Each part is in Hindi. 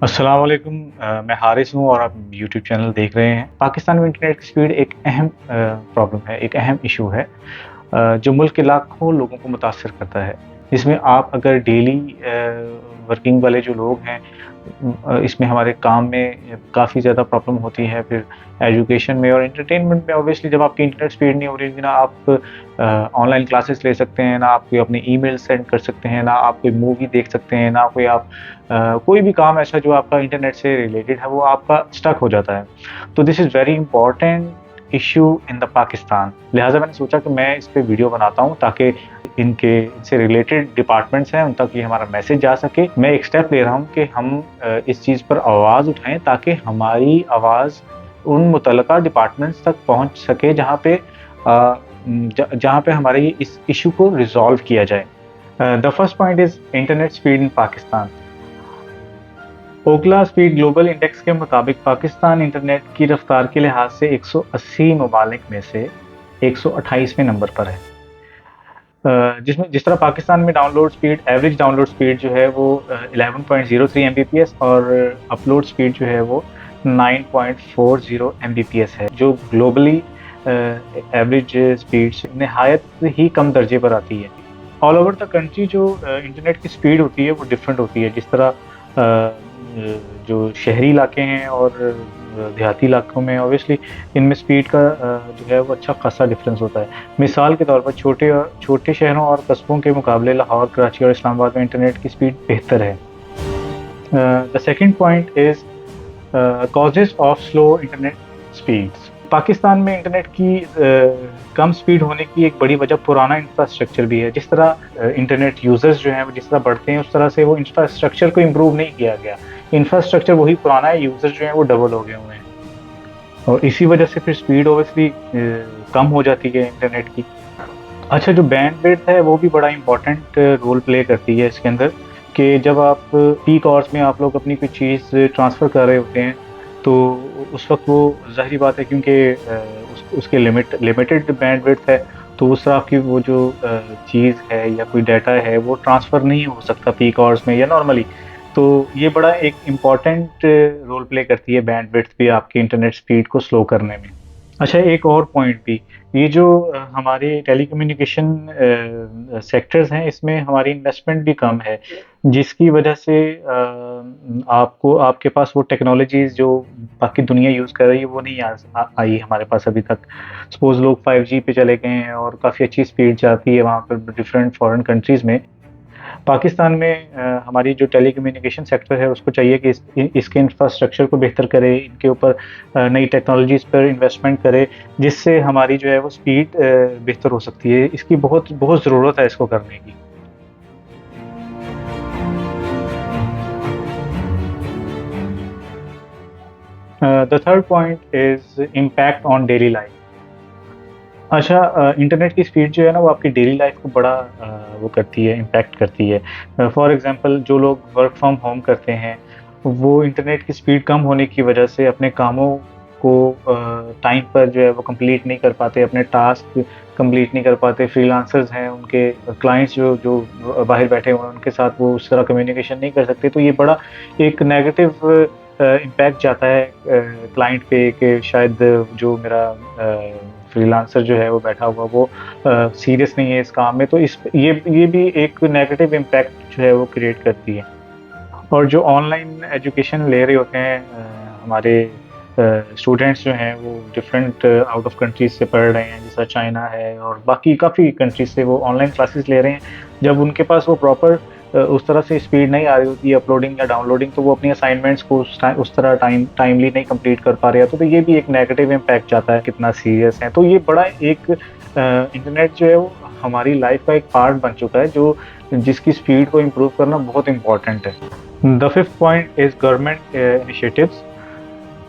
अस्सलाम वालेकुम। मैं हारिस हूँ और आप यूट्यूब चैनल देख रहे हैं। पाकिस्तान में इंटरनेट की स्पीड एक अहम प्रॉब्लम है, एक अहम इशू है जो मुल्क के लाखों लोगों को मुतासर करता है। इसमें आप अगर डेली वर्किंग वाले जो लोग हैं इसमें हमारे काम में काफ़ी ज़्यादा प्रॉब्लम होती है, फिर एजुकेशन में और एंटरटेनमेंट में। ऑब्वियसली जब आपकी इंटरनेट स्पीड नहीं हो रही होगी ना आप ऑनलाइन क्लासेस ले सकते हैं, ना आप कोई अपने ईमेल सेंड कर सकते हैं, ना आप कोई मूवी देख सकते हैं, ना कोई आप कोई भी काम ऐसा जो आपका इंटरनेट से रिलेटेड है वो आपका स्टक हो जाता है। तो this is very important issue in the Pakistan. लिहाजा मैंने सोचा कि मैं इस पे वीडियो बनाता हूँ ताकि इनसे रिलेटेड डिपार्टमेंट्स हैं उन तक ये हमारा मैसेज जा सके। मैं एक स्टेप ले रहा हूँ कि हम इस चीज़ पर आवाज़ उठाएं ताकि हमारी आवाज़ उन मुतल्लिका डिपार्टमेंट्स तक पहुँच सके जहाँ पे हमारे इस इशू को रिजॉल्व किया जाए। The first point is internet speed in Pakistan. ओकला speed global index के मुताबिक पाकिस्तान इंटरनेट की रफ्तार के लिहाज से 180 ममालिक में से 128वें नंबर पर है। जिसमें जिस तरह पाकिस्तान में download speed, average download speed जो है वो 11.03 एमबीपीएस और अपलोड स्पीड जो है वो 9.40 एमबीपीएस है, जो ग्लोबली एवरेज स्पीड से नहायत ही कम दर्जे पर आती है। ऑल ओवर द कंट्री जो इंटरनेट की स्पीड होती है वो डिफरेंट होती है। जिस तरह जो शहरी इलाके हैं और देहाती इलाकों में ऑब्वियसली इनमें स्पीड का जो है वो अच्छा खासा डिफरेंस होता है। मिसाल के तौर पर छोटे शहरों और कस्बों के मुकाबले लाहौर, कराची और इस्लामाबाद में इंटरनेट की स्पीड बेहतर है। The second point is causes of slow internet speeds. Pakistan में इंटरनेट की कम स्पीड होने की एक बड़ी वजह पुराना इंफ्रास्ट्रक्चर भी है। जिस तरह इंटरनेट यूज़र्स जो हैं वो जिस तरह बढ़ते हैं उस तरह से वो इंफ्रास्ट्रक्चर को इम्प्रूव नहीं किया गया। इंफ्रास्ट्रक्चर वही पुराना है, यूज़र्स जो हैं वो डबल हो गए हुए हैं और इसी वजह से फिर स्पीड ऑब्वियसली कम हो जाती है इंटरनेट की। अच्छा, जो बैंडविड्थ है वो भी बड़ा इम्पोर्टेंट रोल प्ले करती है इसके अंदर, कि जब आप पीक आवर्स में आप लोग अपनी कोई चीज़ ट्रांसफ़र कर रहे होते हैं तो उस वक्त वो ज़ाहिर बात है, क्योंकि उसके लिमिटेड बैंडविड्थ है, तो उस तरह आपकी वो जो चीज़ है या कोई डाटा है वो ट्रांसफ़र नहीं हो सकता पीक आवर्स में या नॉर्मली। तो ये बड़ा एक इम्पॉर्टेंट रोल प्ले करती है बैंडविड्थ भी आपकी इंटरनेट स्पीड को स्लो करने में। अच्छा, एक और पॉइंट भी, ये जो हमारे टेलीकम्युनिकेशन सेक्टर्स हैं इसमें हमारी इन्वेस्टमेंट भी कम है, जिसकी वजह से आपको आपके पास वो टेक्नोलॉजीज़ जो बाकी दुनिया यूज़ कर रही है वो नहीं आई हमारे पास अभी तक। सपोज़ लोग 5G पे चले गए हैं और काफ़ी अच्छी स्पीड जाती है वहाँ पर डिफरेंट फॉरेन कंट्रीज़ में। पाकिस्तान में हमारी जो टेलीकम्युनिकेशन सेक्टर है उसको चाहिए कि इसके इंफ्रास्ट्रक्चर को बेहतर करे, इनके ऊपर नई टेक्नोलॉजीज़ पर इन्वेस्टमेंट करे, जिससे हमारी जो है वो स्पीड बेहतर हो सकती है। इसकी बहुत बहुत ज़रूरत है इसको करने की। The third point is impact on daily life. अच्छा, इंटरनेट की स्पीड जो है ना वो आपकी डेली लाइफ को बड़ा वो करती है, इम्पैक्ट करती है। फॉर एग्ज़ाम्पल जो लोग वर्क फ्रॉम होम करते हैं, वो इंटरनेट की स्पीड कम होने की वजह से अपने कामों को टाइम पर जो है वो कंप्लीट नहीं कर पाते, अपने टास्क कंप्लीट नहीं कर पाते। फ्रीलांसर्स हैं, उनके क्लाइंट्स जो जो बाहर बैठे हुए हैं उनके साथ वो उस तरह कम्युनिकेशन नहीं कर सकते। तो ये बड़ा एक नेगेटिव इम्पैक्ट जाता है क्लाइंट पे, कि शायद जो मेरा फ्रीलांसर जो है वो बैठा हुआ वो सीरियस नहीं है इस काम में। तो ये भी एक नेगेटिव इम्पैक्ट जो है वो क्रिएट करती है। और जो ऑनलाइन एजुकेशन ले रहे होते हैं हमारे स्टूडेंट्स जो हैं वो डिफरेंट आउट ऑफ कंट्रीज से पढ़ रहे हैं, जैसा चाइना है और बाकी काफ़ी कंट्रीज से वो ऑनलाइन क्लासेस ले रहे हैं। जब उनके पास वो प्रॉपर उस तरह से स्पीड नहीं आ रही होती है अपलोडिंग या डाउनलोडिंग, तो वो अपनी असाइनमेंट्स को उस तरह टाइमली नहीं कंप्लीट कर पा रहे हैं। तो ये भी एक नेगेटिव इम्पैक्ट जाता है, कितना सीरियस है। तो ये बड़ा एक इंटरनेट जो है वो हमारी लाइफ का एक पार्ट बन चुका है, जो जिसकी स्पीड को इम्प्रूव करना बहुत इंपॉर्टेंट है। The fifth point is government initiatives.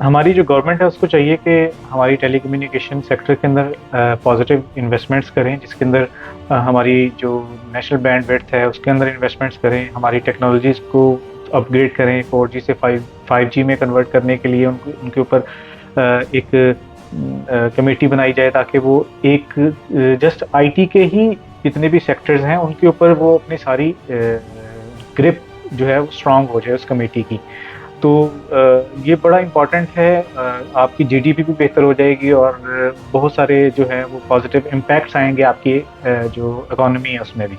हमारी जो गवर्नमेंट है उसको चाहिए कि हमारी टेलीकम्युनिकेशन सेक्टर के अंदर पॉजिटिव इन्वेस्टमेंट्स करें, जिसके अंदर हमारी जो नेशनल बैंडविड्थ है उसके अंदर इन्वेस्टमेंट्स करें, हमारी टेक्नोलॉजीज़ को अपग्रेड करें, 4G से 5G में कन्वर्ट करने के लिए उनके ऊपर एक कमेटी बनाई जाए, ताकि वो एक जस्ट आईटी के ही जितने भी सेक्टर्स हैं उनके ऊपर वो अपनी सारी ग्रिप जो है वो स्ट्रांग हो जाए उस कमेटी की। तो ये बड़ा इम्पोर्टेंट है, आपकी जीडीपी भी बेहतर हो जाएगी और बहुत सारे जो है वो पॉजिटिव इम्पैक्ट्स आएंगे आपकी जो इकोनॉमी है उसमें भी।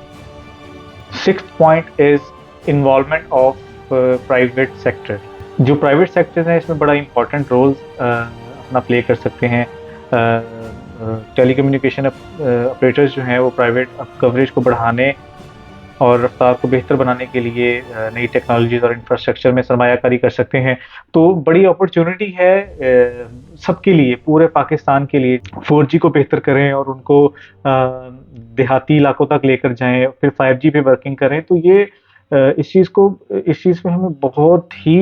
Sixth point is involvement of private sector. जो प्राइवेट सेक्टर है इसमें बड़ा इम्पोर्टेंट रोल अपना प्ले कर सकते हैं। टेलीकम्युनिकेशन ऑपरेटर्स जो हैं वो प्राइवेट कवरेज को बढ़ाने और रफ्तार को बेहतर बनाने के लिए नई टेक्नोलॉजीज और इंफ्रास्ट्रक्चर में सरमायाकारी कर सकते हैं। तो बड़ी अपॉर्चुनिटी है सबके लिए, पूरे पाकिस्तान के लिए। 4G को बेहतर करें और उनको देहाती इलाकों तक लेकर जाएं, फिर 5G पे वर्किंग करें। तो ये इस चीज़ में हमें बहुत ही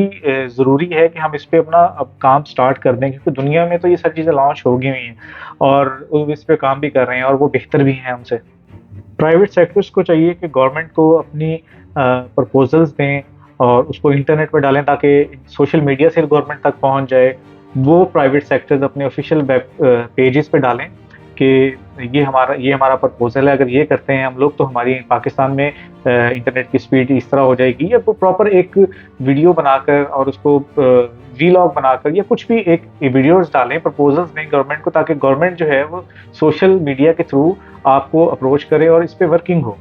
ज़रूरी है कि हम इस पे अपना अब काम स्टार्ट कर दें, क्योंकि दुनिया में तो ये सारी चीज़ें लॉन्च हो गई हुई हैं और वो इस पे काम भी कर रहे हैं और वो बेहतर भी हैं हमसे। प्राइवेट सेक्टर्स को चाहिए कि गवर्नमेंट को अपनी प्रपोजल्स दें और उसको इंटरनेट पर डालें ताकि सोशल मीडिया से गवर्नमेंट तक पहुंच जाए। वो प्राइवेट सेक्टर्स अपने ऑफिशियल वेब पेजेस पे डालें कि ये हमारा प्रपोजल है, अगर ये करते हैं हम लोग तो हमारी पाकिस्तान में इंटरनेट की स्पीड इस तरह हो जाएगी। या प्रॉपर एक वीडियो बनाकर और उसको वीलॉग बनाकर या कुछ भी एक वीडियोस डालें, प्रपोजल्स दें गवर्नमेंट को, ताकि गवर्नमेंट जो है वो सोशल मीडिया के थ्रू आपको अप्रोच करे और इस पे वर्किंग हो।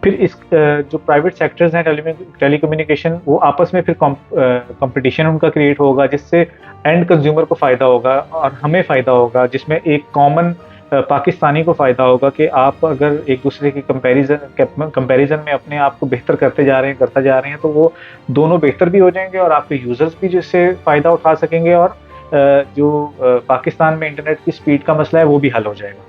फिर इस जो प्राइवेट सेक्टर्स हैं टेलीकम्युनिकेशन, वो आपस में फिर कंपटीशन उनका क्रिएट होगा, जिससे एंड कंज्यूमर को फ़ायदा होगा और हमें फ़ायदा होगा, जिसमें एक कॉमन पाकिस्तानी को फ़ायदा होगा कि आप अगर एक दूसरे की कंपैरिजन में अपने आप को बेहतर करते जा रहे हैं तो वो दोनों बेहतर भी हो जाएंगे और आपके यूज़र्स भी जिससे फ़ायदा उठा सकेंगे और जो पाकिस्तान में इंटरनेट की स्पीड का मसला है वो भी हल हो जाएगा।